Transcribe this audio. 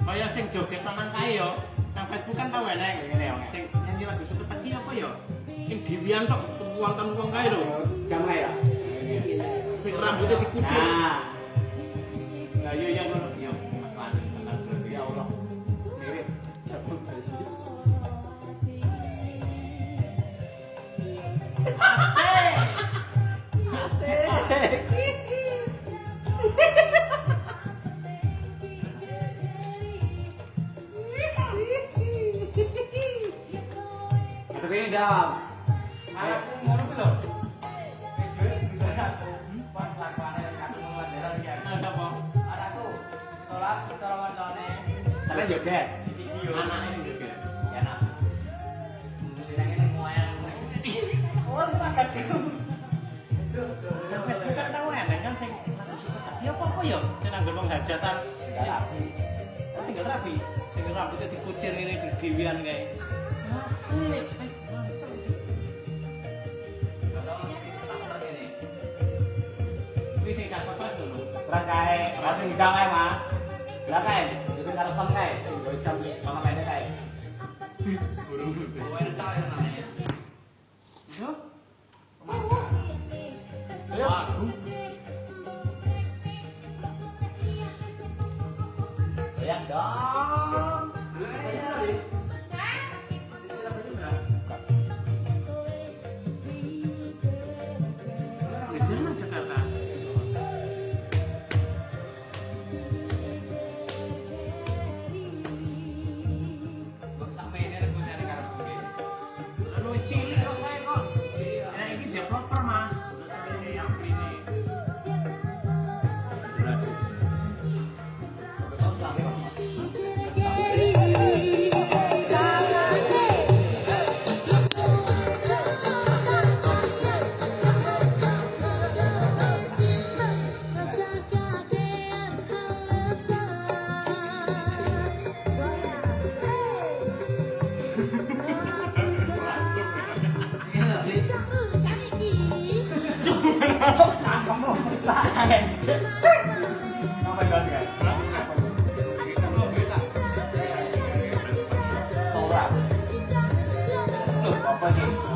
Kaya sing joget tenan kae yo. Nang Facebook kan tau enek ngene yo. Sing nyanyi lagu sepet iki apa yo? Sing Diwian tok wong kae lho. Gampang ya. Sing rambutnya dikucur. Nah. Lah yo ya ngono yo. Mas Lani tenan berarti ya Allah. Mirip. Sebut Asik. Tapi ini dong. Aku ngono ku lho. Pas lakuane kartu pembelajaran iki. Sapa? Anakku sekolah cara wancane. Tapi joget. Video. Anake joget. Ya nak. Bilangnya ning moyang. Oh, sepakat itu. Nang Facebook kan tau enek kan sing lagu sepet. Ya apa yo? Sing nang wong hajatan. Tinggal rapi. Sing rambutnya dikucir ngene Diwian kae. Asik. Terus kae, langsung hidang kae, Mas. Lah kae, itu karo son kae, sing go jam sama kae kae. Burung. Oh, itu kae namanya. Yo. Lagu. Ya dong. Di sana Jakarta. Lu cilik kok kae kok. Ya iki developer, Mas. Yang ini. Kamu saya. Kamu enggak kan? Tolak. Loh, apa nih?